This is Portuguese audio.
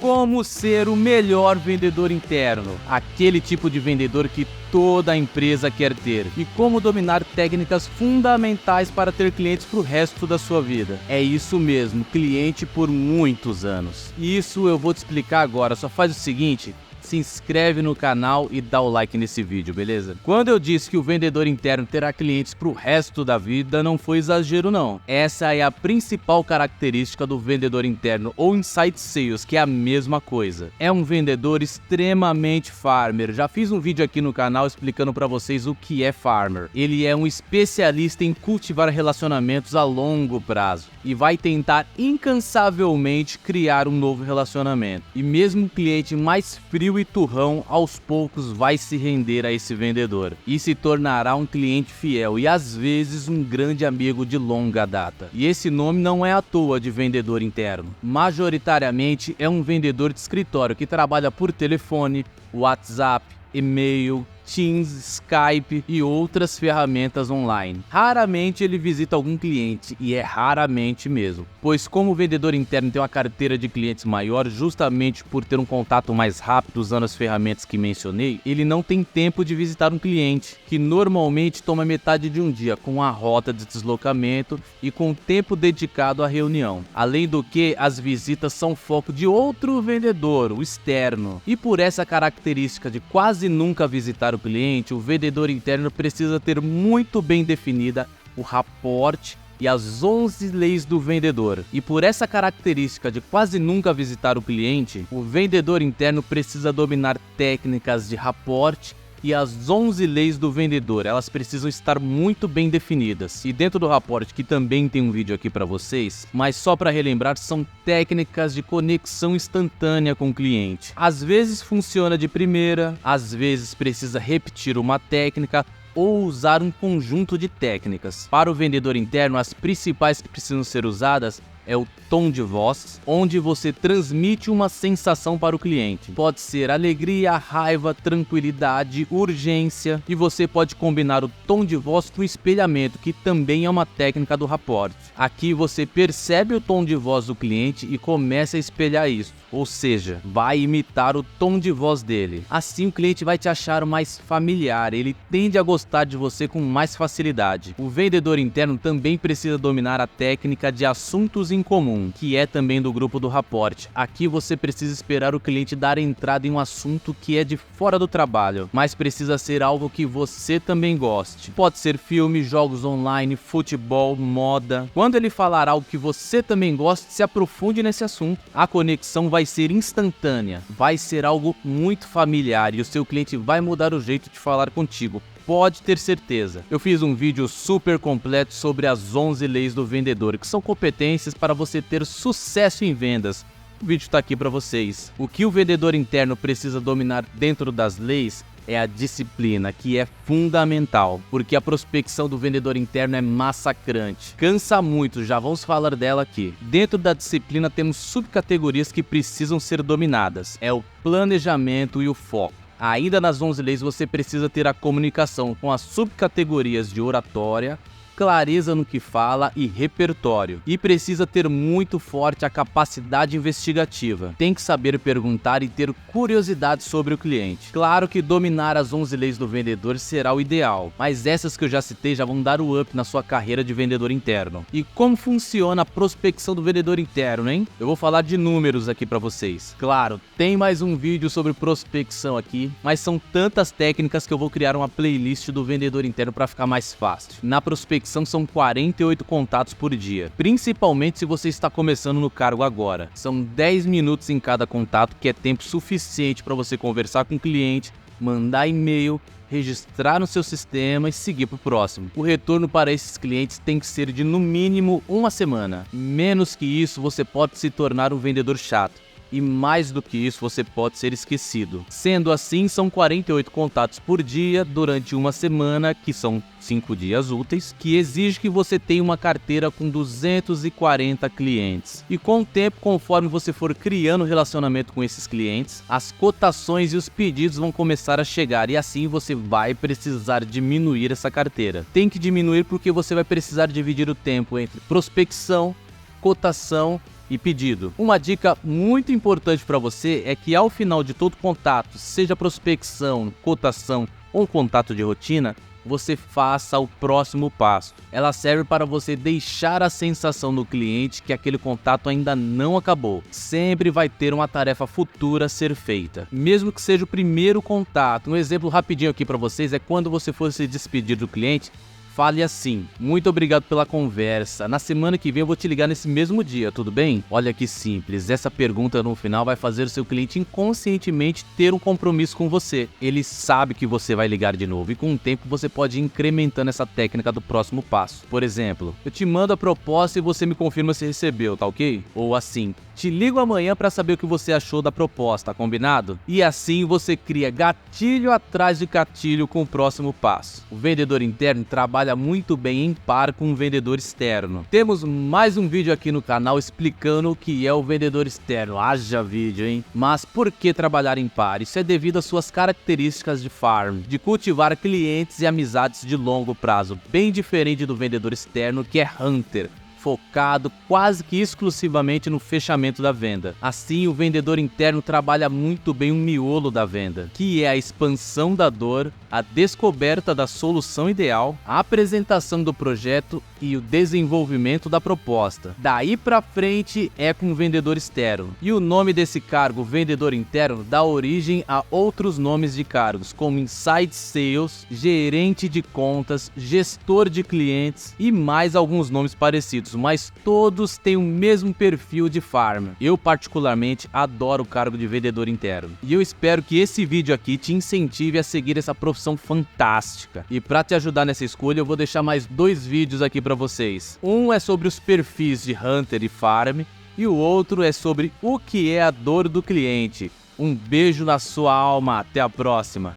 Como ser o melhor vendedor interno, aquele tipo de vendedor que toda empresa quer ter, e como dominar técnicas fundamentais para ter clientes para o resto da sua vida. É isso mesmo, cliente por muitos anos. Isso eu vou te explicar agora, só faz o seguinte: se inscreve no canal e dá o like nesse vídeo, beleza? Quando eu disse que o vendedor interno terá clientes pro resto da vida, não foi exagero não. Essa é a principal característica do vendedor interno ou inside sales, que é a mesma coisa. É um vendedor extremamente farmer. Já fiz um vídeo aqui no canal explicando para vocês o que é farmer. Ele é um especialista em cultivar relacionamentos a longo prazo e vai tentar incansavelmente criar um novo relacionamento. E mesmo o cliente mais frio e turrão, aos poucos vai se render a esse vendedor e se tornará um cliente fiel e às vezes um grande amigo de longa data. E esse nome não é à toa de vendedor interno. Majoritariamente é um vendedor de escritório que trabalha por telefone, WhatsApp, e-mail, Teams, Skype e outras ferramentas online. Raramente ele visita algum cliente, e é raramente mesmo, pois como o vendedor interno tem uma carteira de clientes maior, justamente por ter um contato mais rápido usando as ferramentas que mencionei, ele não tem tempo de visitar um cliente, que normalmente toma metade de um dia, com a rota de deslocamento e com o tempo dedicado à reunião. Além do que, as visitas são foco de outro vendedor, o externo. E por essa característica de quase nunca visitar o cliente, o vendedor interno precisa ter muito bem definida o rapport e as 11 leis do vendedor. E por essa característica de quase nunca visitar o cliente, o vendedor interno precisa dominar técnicas de rapport e as 11 leis do vendedor. Elas precisam estar muito bem definidas. E dentro do rapport, que também tem um vídeo aqui para vocês, mas só para relembrar, são técnicas de conexão instantânea com o cliente. Às vezes funciona de primeira, às vezes precisa repetir uma técnica ou usar um conjunto de técnicas. Para o vendedor interno, as principais que precisam ser usadas é o tom de voz, onde você transmite uma sensação para o cliente. Pode ser alegria, raiva, tranquilidade, urgência, e você pode combinar o tom de voz com o espelhamento, que também é uma técnica do rapport. Aqui você percebe o tom de voz do cliente e começa a espelhar isso, ou seja, vai imitar o tom de voz dele. Assim o cliente vai te achar mais familiar, ele tende a gostar de você com mais facilidade. O vendedor interno também precisa dominar a técnica de assuntos em comum, que é também do grupo do rapport. Aqui você precisa esperar o cliente dar entrada em um assunto que é de fora do trabalho, mas precisa ser algo que você também goste. Pode ser filme, jogos online, futebol, moda. Quando ele falar algo que você também gosta, se aprofunde nesse assunto. A conexão vai ser instantânea, vai ser algo muito familiar e o seu cliente vai mudar o jeito de falar contigo. Pode ter certeza. Eu fiz um vídeo super completo sobre as 11 leis do vendedor, que são competências para você ter sucesso em vendas. O vídeo está aqui para vocês. O que o vendedor interno precisa dominar dentro das leis é a disciplina, que é fundamental, porque a prospecção do vendedor interno é massacrante. Cansa muito, já vamos falar dela aqui. Dentro da disciplina temos subcategorias que precisam ser dominadas. É o planejamento e o foco. Ainda nas 11 leis você precisa ter a comunicação com as subcategorias de oratória, clareza no que fala e repertório. E precisa ter muito forte a capacidade investigativa. Tem que saber perguntar e ter curiosidade sobre o cliente. Claro que dominar as 11 leis do vendedor será o ideal, mas essas que eu já citei já vão dar o up na sua carreira de vendedor interno. E como funciona a prospecção do vendedor interno, hein? Eu vou falar de números aqui para vocês. Claro, tem mais um vídeo sobre prospecção aqui, mas são tantas técnicas que eu vou criar uma playlist do vendedor interno para ficar mais fácil. Na prospecção são 48 contatos por dia, principalmente se você está começando no cargo agora. São 10 minutos em cada contato, que é tempo suficiente para você conversar com o cliente, mandar e-mail, registrar no seu sistema e seguir para o próximo. O retorno para esses clientes tem que ser de no mínimo uma semana. Menos que isso, você pode se tornar um vendedor chato. E mais do que isso, você pode ser esquecido. Sendo assim, são 48 contatos por dia durante uma semana, que são 5 dias úteis, que exige que você tenha uma carteira com 240 clientes. E com o tempo, conforme você for criando relacionamento com esses clientes, as cotações e os pedidos vão começar a chegar e assim você vai precisar diminuir essa carteira. Tem que diminuir porque você vai precisar dividir o tempo entre prospecção, cotação e pedido. Uma dica muito importante para você é que ao final de todo contato, seja prospecção, cotação ou um contato de rotina, você faça o próximo passo. Ela serve para você deixar a sensação no cliente que aquele contato ainda não acabou. Sempre vai ter uma tarefa futura a ser feita, mesmo que seja o primeiro contato. Um exemplo rapidinho aqui para vocês é quando você for se despedir do cliente. Fale assim: muito obrigado pela conversa, na semana que vem eu vou te ligar nesse mesmo dia, tudo bem? Olha que simples, essa pergunta no final vai fazer o seu cliente inconscientemente ter um compromisso com você. Ele sabe que você vai ligar de novo e com o tempo você pode ir incrementando essa técnica do próximo passo. Por exemplo, eu te mando a proposta e você me confirma se recebeu, tá ok? Ou assim: te ligo amanhã para saber o que você achou da proposta, combinado? E assim você cria gatilho atrás de gatilho com o próximo passo. O vendedor interno trabalha muito bem em par com o vendedor externo. Temos mais um vídeo aqui no canal explicando o que é o vendedor externo. Haja vídeo, hein? Mas por que trabalhar em par? Isso é devido às suas características de farm, de cultivar clientes e amizades de longo prazo, bem diferente do vendedor externo, que é hunter, focado quase que exclusivamente no fechamento da venda. Assim, o vendedor interno trabalha muito bem o miolo da venda, que é a expansão da dor, a descoberta da solução ideal, a apresentação do projeto e o desenvolvimento da proposta. Daí pra frente é com o vendedor externo. E o nome desse cargo, vendedor interno, dá origem a outros nomes de cargos, como Inside Sales, gerente de contas, gestor de clientes e mais alguns nomes parecidos, mas todos têm o mesmo perfil de farm. Eu particularmente adoro o cargo de vendedor interno. E eu espero que esse vídeo aqui te incentive a seguir essa profissão fantástica. E para te ajudar nessa escolha, eu vou deixar mais 2 vídeos aqui para vocês. Um é sobre os perfis de hunter e farm, e o outro é sobre o que é a dor do cliente. Um beijo na sua alma, até a próxima!